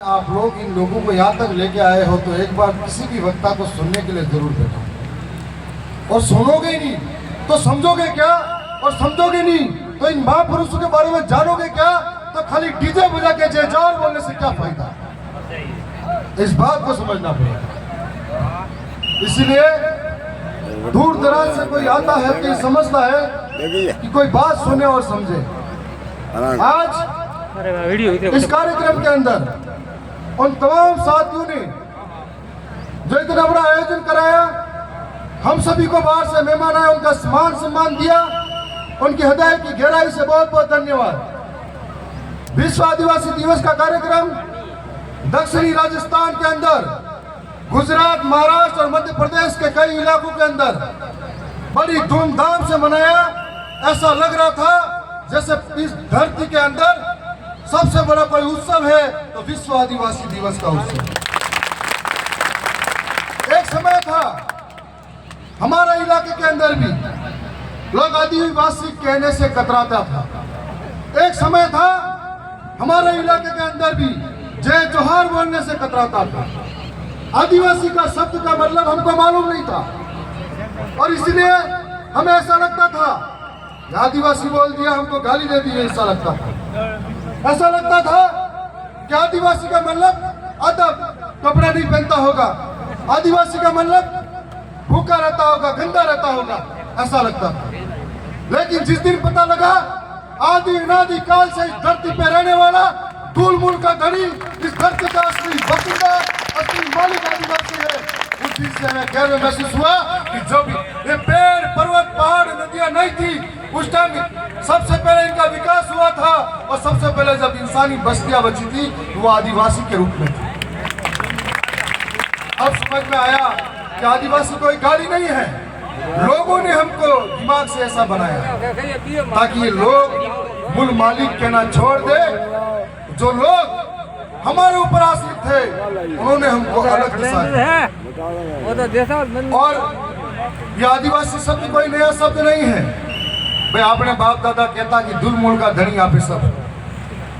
आप लोग इन लोगों को यहाँ तक लेके आए हो तो एक बार किसी भी वक्ता को सुनने के लिए जरूर बैठो। और सुनोगे ही नहीं तो समझोगे क्या, और समझोगे नहीं तो इन महापुरुषों के बारे में जानोगे क्या। तो खाली डीजे बजा के जय जवान बोलने से क्या फायदा, इस बात को समझना पड़ेगा। इसीलिए दूर दराज से कोई आता है तो ये समझता है कि कोई बात सुने और समझे। आज इस कार्यक्रम के अंदर उन तमाम साथियों ने जो इतना बड़ा आयोजन कराया, हम सभी को बाहर से मेहमान आए, उनका मान सम्मान दिया, उनकी हृदय की गहराई से बहुत बहुत धन्यवाद। विश्व आदिवासी दिवस का कार्यक्रम दक्षिणी राजस्थान के अंदर, गुजरात, महाराष्ट्र और मध्य प्रदेश के कई इलाकों के अंदर बड़ी धूमधाम से मनाया। ऐसा लग रहा था जैसे इस धरती के अंदर सबसे बड़ा कोई उत्सव है तो विश्व आदिवासी दिवस का उत्सव। एक समय था हमारा इलाके के अंदर भी लोग आदिवासी कहने से कतराता था। एक समय था हमारे इलाके के अंदर भी जय जोहार बोलने से कतराता था। आदिवासी का शब्द का मतलब हमको मालूम नहीं था और इसलिए हमें ऐसा लगता था आदिवासी बोल दिया, हमको गाली दे दी, ऐसा लगता था। ऐसा लगता था कि आदिवासी का मतलब अदब, कपड़ा नहीं पहनता होगा, आदिवासी का मतलब भूखा रहता होगा, गंदा रहता होगा, ऐसा लगता था। लेकिन जिस दिन पता लगा आदि अनादि काल से इस धरती पे रहने वाला दूल मूल का धनी, इस धरती का असली बसिंदा, असली मालिक आदिवासी है, उस चीज से हमें गर्व महसूस हुआ कि जब ये पेड़, पर्वत, पहाड़, नदियां नहीं थी उस टाइम सबसे पहले इनका विकास हुआ था, और सबसे पहले जब इंसानी बस्तियां बची थी वो आदिवासी के रूप में थी। अब समझ में आया कि आदिवासी कोई गाली नहीं है, लोगों ने हमको दिमाग से ऐसा बनाया ताकि ये लोग मूल मालिक कहना छोड़ दे। जो लोग हमारे ऊपर आश्रित थे उन्होंने हमको अलग दिखाया। और ये आदिवासी शब्द कोई नया शब्द नहीं है भाई। आपने बाप दादा कहता कि धूल मूल का धनी आप सब,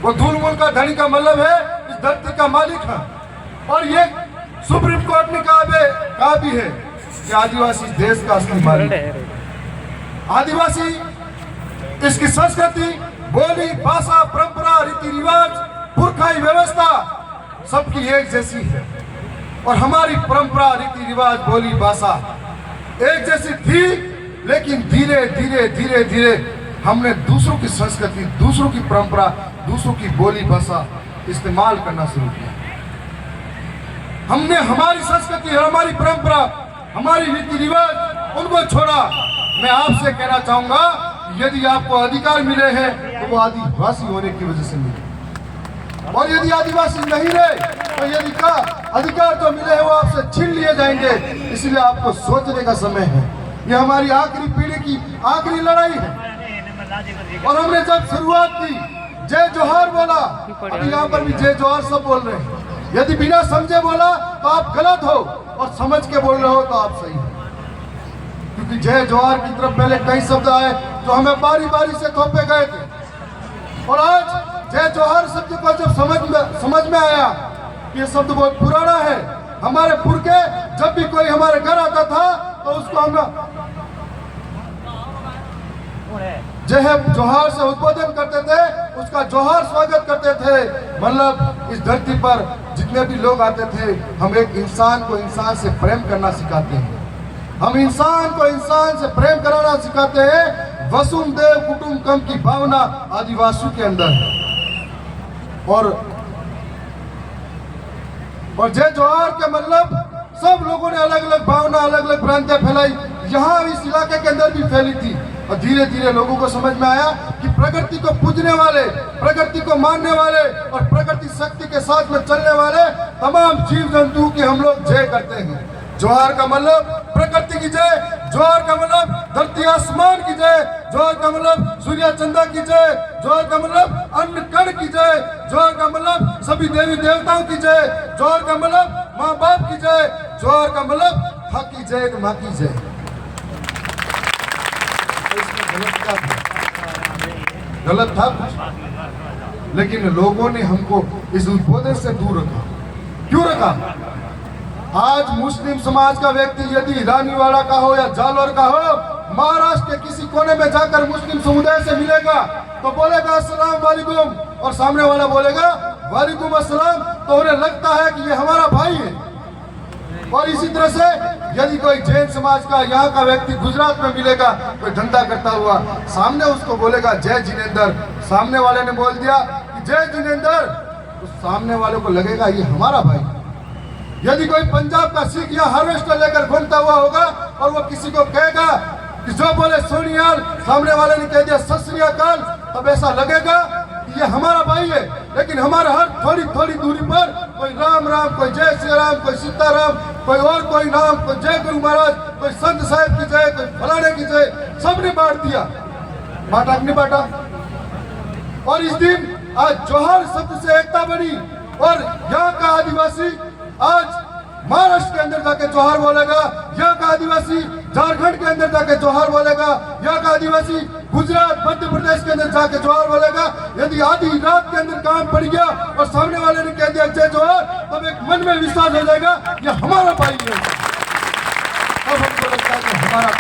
वो धूल मूल का धनी का मतलब है इस धरती का मालिक है। और ये सुप्रीम कोर्ट ने कहा भी है कि आदिवासी देश का असली मालिक है। आदिवासी इसकी संस्कृति, बोली, भाषा, परंपरा, रीति रिवाज, पुरखाई व्यवस्था सबकी एक जैसी है। और हमारी परंपरा, रीति रिवाज, बोली, भाषा एक जैसी थी, लेकिन धीरे धीरे धीरे धीरे हमने दूसरों की संस्कृति, दूसरों की परंपरा, दूसरों की बोली भाषा इस्तेमाल करना शुरू किया। हमने हमारी संस्कृति, हमारी परंपरा, हमारी रीति रिवाज उनको छोड़ा। मैं आपसे कहना चाहूंगा यदि आपको अधिकार मिले हैं तो वो आदिवासी होने की वजह से मिले, और यदि आदिवासी नहीं रहे तो यदि का अधिकार जो मिले हैं वो आपसे छीन लिए जाएंगे। इसलिए आपको सोचने का समय है। ये हमारी आखिरी पीढ़ी की आखिरी लड़ाई है। और हमने जब शुरुआत की जय जोहार बोला, अभी यहाँ पर भी जय जोहार सब बोल रहे हैं। यदि बिना समझे बोला तो आप गलत हो, और समझ के बोल रहे हो तो आप सही हो। क्योंकि जय जोहार की तरफ पहले कई शब्द आए जो हमें बारी बारी से थोपे गए थे, और आज जय जोहार शब्द को जब समझ में आया कि ये शब्द बहुत पुराना है। हमारे पुरखे जब भी कोई हमारे घर आता था तो उसको हम जय जोहार से उद्बोधन करते थे, उसका जोहार स्वागत करते थे। मतलब इस धरती पर जितने भी लोग आते थे, हम एक इंसान को इंसान से प्रेम करना सिखाते हैं। हम इंसान को इंसान से प्रेम कराना सिखाते हैं। वसुधैव कुटुंबकम की भावना आदिवासियों के अंदर है। और जय जोहार के मतलब सब लोगों ने अलग अलग भावना, अलग अलग भ्रांतियां फैलाई। यहाँ इस इलाके के अंदर भी फैली थी, और धीरे धीरे लोगों को समझ में आया कि प्रकृति को पूजने वाले, प्रकृति को मानने वाले और प्रकृति शक्ति के साथ में चलने वाले तमाम जीव जंतुओं की हम लोग जय करते हैं। जोहार का मतलब प्रकृति की जय, जोहार का मतलब धरती आसमान की जय, जोहार का मतलब सूर्य चंद्र की जय, जोहार का मतलब अन्न कण की जय, जोहार का मतलब सभी देवी देवताओं की जय, जोहार का मतलब माँ बाप की जय, जोहार का मतलब हक की जय, माँ की जय। गलत था, लेकिन लोगों ने हमको इस उद्बोधन से दूर रखा। क्यों रखा? आज मुस्लिम समाज का व्यक्ति यदि रानीवाड़ा का हो या जालोर का हो, महाराष्ट्र के किसी कोने में जाकर मुस्लिम समुदाय से मिलेगा तो बोलेगा अस्सलाम वालेकुम, और सामने वाला बोलेगा वालेकुम अस्सलाम, तो उन्हें लगता है कि ये हमारा भाई है। और इसी तरह से यदि कोई जैन समाज का यहाँ का व्यक्ति गुजरात में मिलेगा, कोई धंधा करता हुआ, सामने उसको बोलेगा जय जिनेंद्र, सामने वाले ने बोल दिया कि जय जिनेंद्र, तो सामने वाले को लगेगा ये हमारा भाई। यदि कोई पंजाब का सिख या हार्वेस्टर लेकर घूमता हुआ होगा और वो किसी को कहेगा कि जो बोले सोनियाल, सामने वाले ने कह दिया सत श्री अकाल, तब ऐसा लगेगा कि ये हमारा भाई है। लेकिन हमारे हर थोड़ी थोड़ी दूरी पर कोई राम राम, कोई जय श्री राम, कोई सीताराम, कोई और कोई नाम, कोई जय गुरु महाराज, कोई संत साहिब की जय, कोई फलाने की जय, सबने बांट दिया। बांटा कि नहीं बांटा? और इस दिन आज जोहर शब्द से एकता बनी और यहाँ का आदिवासी आज महाराष्ट्र के अंदर जाके जोहर बोलेगा, यहाँ का आदिवासी झारखंड के अंदर जाके जोहर बोलेगा, यहाँ का आदिवासी गुजरात मध्य प्रदेश के अंदर जाके जोहर बोलेगा। यदि आधी रात के अंदर काम पड़ गया और सामने वाले ने कह दिया जय जोहर, तब एक मन में विश्वास हो जाएगा ये हमारा भाई है। तब हमको लगता है कि हमारा